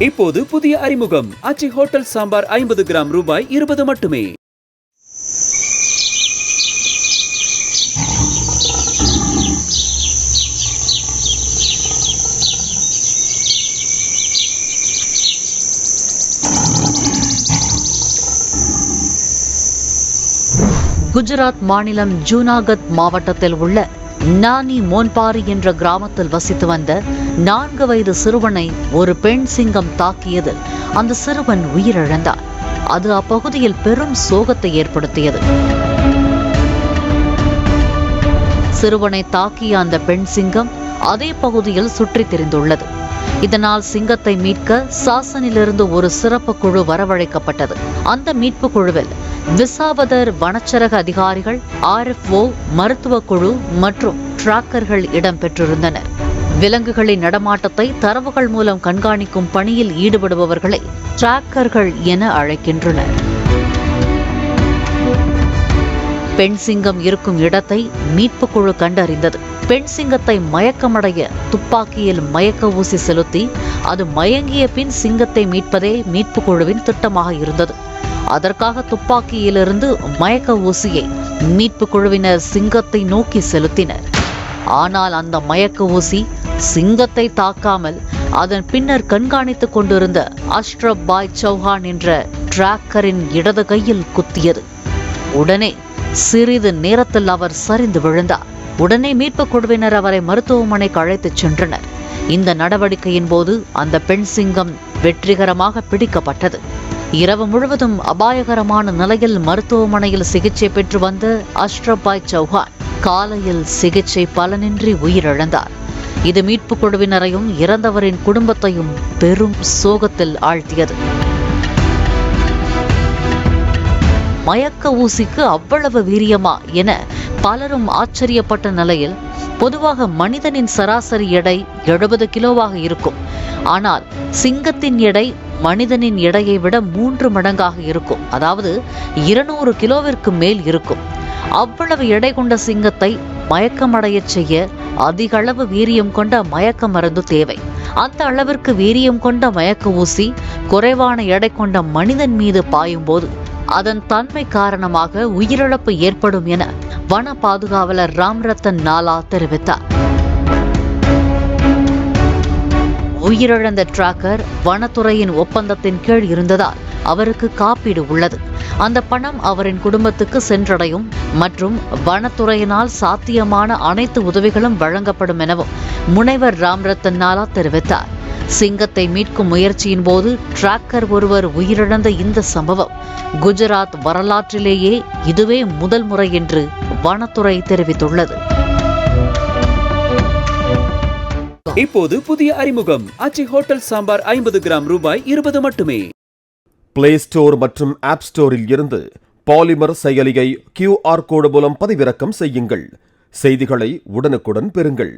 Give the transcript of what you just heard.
இப்போது புதிய அறிமுகம் ஆச்சி ஹோட்டல் சாம்பார் 50 கிராம் ரூபாய் 20 மட்டுமே. குஜராத் மாநிலம் ஜூனாகத் மாவட்டத்தில் உள்ள நானி மோன்பாரி என்ற கிராமத்தில் வசித்து வந்த 4 வயது சிறுவனை ஒரு பெண் சிங்கம் தாக்கியதில் அந்த சிறுவன் உயிரிழந்தார். அது அப்பகுதியில் பெரும் சோகத்தை ஏற்படுத்தியது. சிறுவனை தாக்கிய அந்த பெண் சிங்கம் அதே பகுதியில் சுற்றித் திரிந்துள்ளது. இதனால் சிங்கத்தை மீட்க சாசனிலிருந்து ஒரு சிறப்பு குழு வரவழைக்கப்பட்டது. அந்த மீட்பு குழுவில் விசாவதர் வனச்சரக அதிகாரிகள், RFO, மருத்துவ குழு மற்றும் டிராக்கர்கள் இடம்பெற்றிருந்தனர். விலங்குகளின் நடமாட்டத்தை தரவுகள் மூலம் கண்காணிக்கும் பணியில் ஈடுபடுபவர்களை டிராக்கர்கள் என அழைக்கின்றனர். பெண் சிங்கம் இருக்கும் இடத்தை மீட்பு குழு கண்டறிந்தது. பெண் சிங்கத்தை மயக்கமடைய துப்பாக்கியில் மயக்க ஊசி செலுத்தி அது மயங்கிய பின் சிங்கத்தை மீட்பதே மீட்பு குழுவின் திட்டமாக இருந்தது. அதற்காக துப்பாக்கியிலிருந்து மயக்க ஊசியை மீட்பு குழுவினர் சிங்கத்தை நோக்கி செலுத்தினர். ஆனால் அந்த மயக்க ஊசி சிங்கத்தை தாக்காமல் அதன் பின்னர் கண்காணித்துக் கொண்டிருந்த அஷ்ரப் பாய் சௌஹான் என்ற டிராக்கரின் இடது கையில் குத்தியது. உடனே சிறிது நேரத்தில் அவர் சரிந்து விழுந்தார். உடனே மீட்பு குழுவினர் அவரை மருத்துவமனைக்கு அழைத்துச் சென்றனர். இந்த நடவடிக்கையின் போது அந்த பெண் சிங்கம் வெற்றிகரமாக பிடிக்கப்பட்டது. இரவு முழுவதும் அபாயகரமான நிலையில் மருத்துவமனையில் சிகிச்சை பெற்று வந்த அஷ்ரப் பாய் சௌஹான் காலையில் சிகிச்சை பலனின்றி உயிரிழந்தார். இது மீட்பு குழுவினரையும் இறந்தவரின் குடும்பத்தையும் பெரும் சோகத்தில் ஆழ்த்தியது. மயக்க ஊசிக்கு அவ்வளவு வீரியமா என பலரும் ஆச்சரியப்பட்ட நிலையில், பொதுவாக மனிதனின் சராசரி எடை 70 கிலோவாக இருக்கும். ஆனால் சிங்கத்தின் எடை மனிதனின் எடையை விட 3 மடங்காக இருக்கும். அதாவது 200 கிலோவிற்கு மேல் இருக்கும். அவ்வளவு எடை கொண்ட சிங்கத்தை மயக்கமடைய செய்ய அதிக அளவு வீரியம் கொண்ட மயக்க மருந்து தேவை. அந்த அளவிற்கு வீரியம் கொண்ட மயக்க ஊசி குறைவான எடை கொண்ட மனிதன் மீது பாயும் போது அதன் தன்மை காரணமாக உயிரிழப்பு ஏற்படும் என வன பாதுகாவலர் ராம்ரத்தன் நாலா தெரிவித்தார். உயிரிழந்த டிராக்கர் வனத்துறையின் ஒப்பந்தத்தின் கீழ் இருந்ததால் அவருக்கு காப்பீடு உள்ளது. அந்த பணம் அவரின் குடும்பத்துக்கு சென்றடையும் மற்றும் வனத்துறையினால் சாத்தியமான அனைத்து உதவிகளும் வழங்கப்படும் எனவும் முனைவர் ராம்ரத்தன் நாலா தெரிவித்தார். சிங்கத்தை மீட்கும் முயற்சியின் போது டிராக்கர் ஒருவர் உயிரிழந்த இந்த சம்பவம் குஜராத் வரலாற்றிலேயே இதுவே முதல் முறை என்று வனத்துறை தெரிவித்துள்ளது. இப்போது புதிய அறிமுகம் ஆச்சி ஹோட்டல் சாம்பார் 50 கிராம் ரூபாய் 20 மட்டுமே. பிளே ஸ்டோர் மற்றும் ஆப் ஸ்டோரில் இருந்து பாலிமர் செயலியை QR கோடு மூலம் பதிவிறக்கம் செய்யுங்கள். செய்திகளை உடனுக்குடன் பெறுங்கள்.